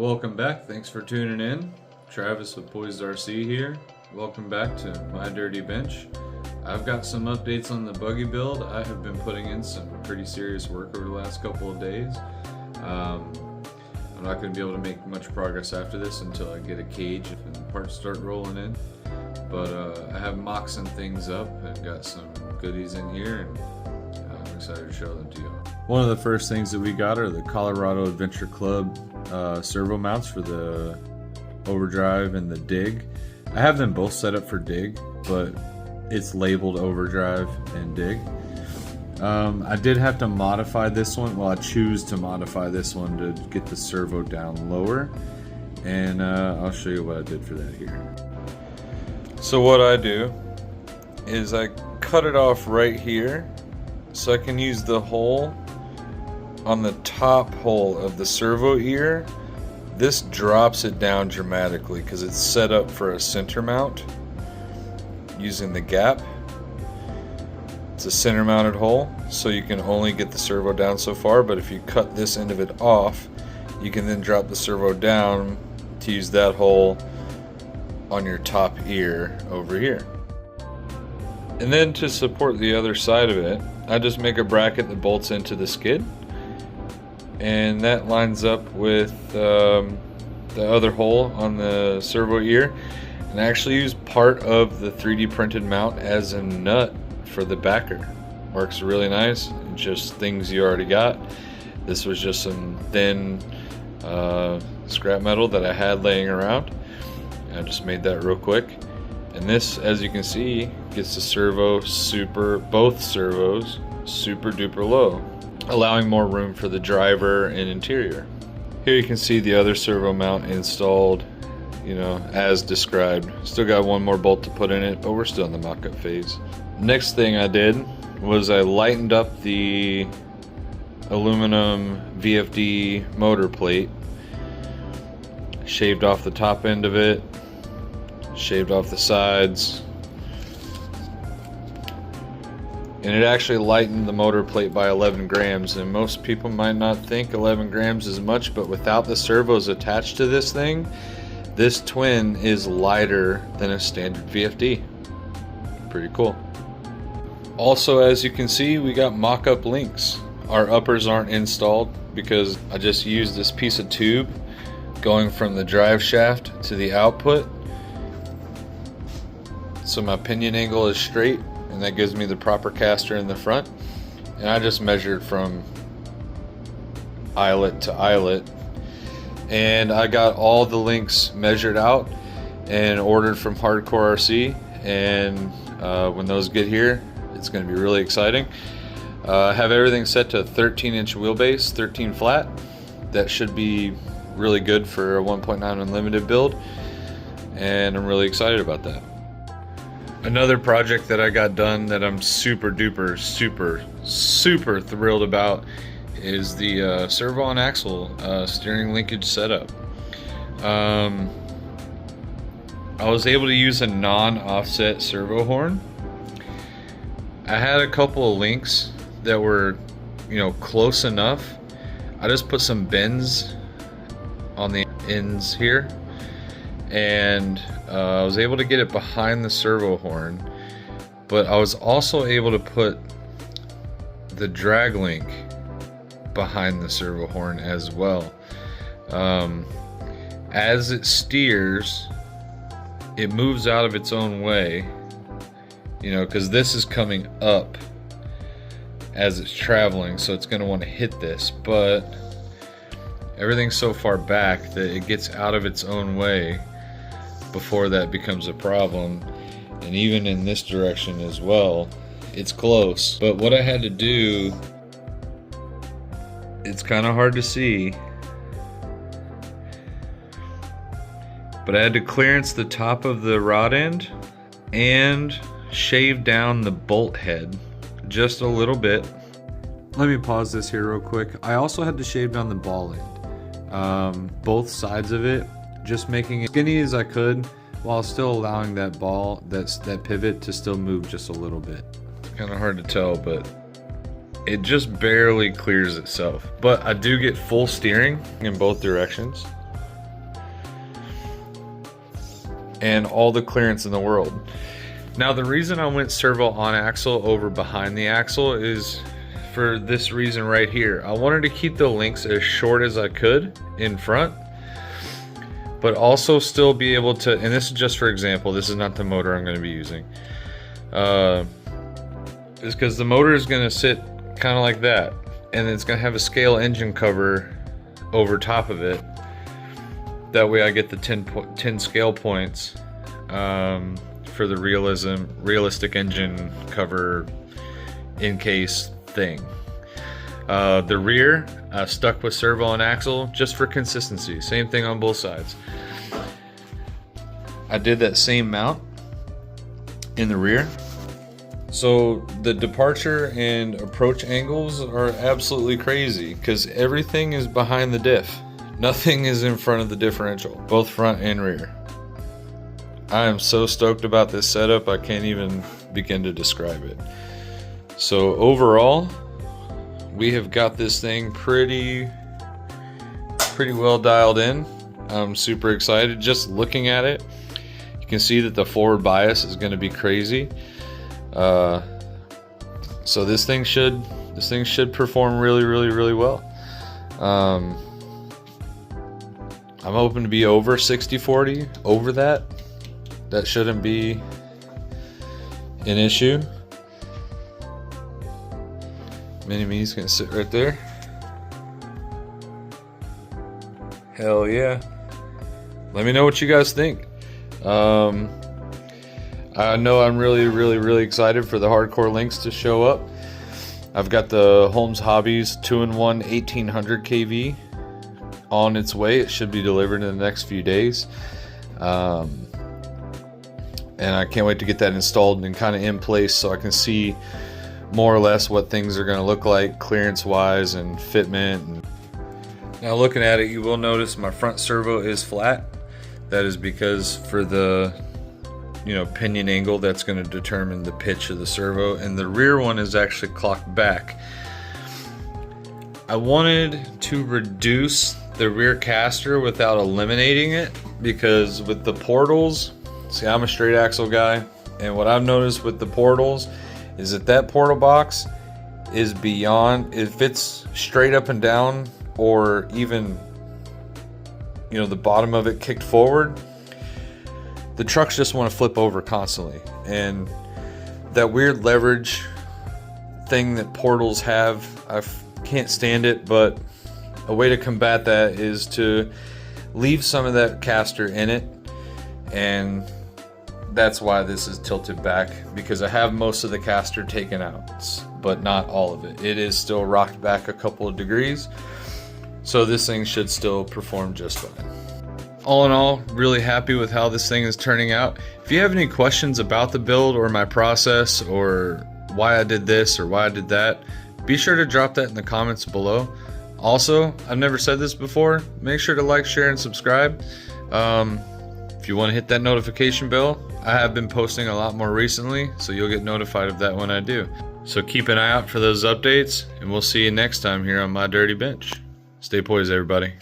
Welcome back. Thanks for tuning in. Travis with Poised RC here. Welcome back to my dirty bench. I've got some updates on the buggy build. I have been putting in some pretty serious work over the last couple of days. I'm not going to be able to make much progress after this until I get a cage and parts start rolling in. But I have mocked some things up and got some goodies in here, and I'm excited to show them to you. One of the first things that we got are the Colorado Adventure Club servo mounts for the overdrive and the dig. I have them both set up for dig, but it's labeled overdrive and dig. I did have to modify this one. Well, I choose to modify this one to get the servo down lower, and I'll show you what I did for that here. So what I do is I cut it off right here so I can use the hole on the top hole of the servo ear. This drops it down dramatically because it's set up for a center mount using the gap. It's a center mounted hole, so you can only get the servo down so far, but if you cut this end of it off, you can then drop the servo down to use that hole on your top ear over here. And then to support the other side of it, I just make a bracket that bolts into the skid, and that lines up with the other hole on the servo ear. And I actually use part of the 3D printed mount as a nut for the backer. Works really nice. Just things you already got. This was just some thin scrap metal that I had laying around. I just made that real quick. And this, as you can see, gets the servo both servos super duper low, allowing more room for the driver and interior. Here you can see the other servo mount installed, you know, as described. Still got one more bolt to put in it, but we're still in the mock-up phase. Next thing I did was I lightened up the aluminum VFD motor plate, shaved off the top end of it, shaved off the sides, and it actually lightened the motor plate by 11 grams. And most people might not think 11 grams is much, but without the servos attached to this thing, this twin is lighter than a standard VFD. Pretty cool. Also, as you can see, we got mock-up links. Our uppers aren't installed because I just used this piece of tube going from the drive shaft to the output, so my pinion angle is straight, and that gives me the proper caster in the front. And I just measured from eyelet to eyelet, and I got all the links measured out and ordered from Hardcore RC. And when those get here, it's going to be really exciting. I have everything set to 13-inch wheelbase, 13 flat. That should be really good for a 1.9 Unlimited build, and I'm really excited about that. Another project that I got done that I'm super duper super thrilled about is the servo and axle steering linkage setup. I was able to use a non-offset servo horn. I had a couple of links that were, you know, close enough. I just put some bends on the ends here, and I was able to get it behind the servo horn, but I was also able to put the drag link behind the servo horn as well. As it steers, it moves out of its own way, you know, because this is coming up as it's traveling, so it's going to want to hit this, but everything's so far back that it gets out of its own way before that becomes a problem. And even in this direction as well, it's close. But what I had to do, it's kind of hard to see, but I had to clearance the top of the rod end and shave down the bolt head just a little bit. Let me pause this here real quick. I also had to shave down the ball end, both sides of it, just making it skinny as I could while still allowing that ball, that pivot, to still move just a little bit. It's kind of hard to tell, but it just barely clears itself. But I do get full steering in both directions. and all the clearance in the world. Now the reason I went servo on axle over behind the axle is for this reason right here. I wanted to keep the links as short as I could in front, but also still be able to, and this is just for example, this is not the motor I'm going to be using, is because the motor is going to sit kind of like that, and it's going to have a scale engine cover over top of it. That way I get the 10 scale points for the realistic engine cover in case thing. The rear stuck with servo and axle just for consistency, same thing on both sides. I did that same mount in the rear, so the departure and approach angles are absolutely crazy because everything is behind the diff. Nothing is in front of the differential, both front and rear. I am so stoked about this setup, I can't even begin to describe it. So overall, we have got this thing pretty well dialed in. I'm super excited just looking at it. You can see that the forward bias is going to be crazy. So this thing should perform really well. I'm hoping to be over 60/40, over that. That shouldn't be an issue. Mini-Me's gonna sit right there. Hell yeah. Let me know what you guys think. I know I'm really excited for the hardcore links to show up. I've got the Holmes Hobbies 2-in-1 1800 kV on its way. It should be delivered in the next few days. And I can't wait to get that installed and kind of in place so I can see more or less what things are going to look like clearance wise and fitment. Now looking at it, you will notice my front servo is flat. That is because for the pinion angle, that's going to determine the pitch of the servo, and the rear one is actually clocked back. I wanted to reduce the rear caster without eliminating it, because with the portals, see, I'm a straight axle guy, and what I've noticed with the portals is that portal box is beyond, if it's straight up and down or even the bottom of it kicked forward, the trucks just want to flip over constantly. And that weird leverage thing that portals have, I can't stand it, but a way to combat that is to leave some of that caster in it, and that's why this is tilted back, because I have most of the caster taken out, but not all of it. It is still rocked back a couple of degrees, so this thing should still perform just fine. All in all, really happy with how this thing is turning out. If you have any questions about the build or my process or why I did this or why I did that, be sure to drop that in the comments below. Also, I've never said this before, make sure to like, share, and subscribe. If you want to hit that notification bell, I have been posting a lot more recently, so you'll get notified of that when I do. So keep an eye out for those updates, and we'll see you next time here on My Dirty Bench. Stay poised, everybody.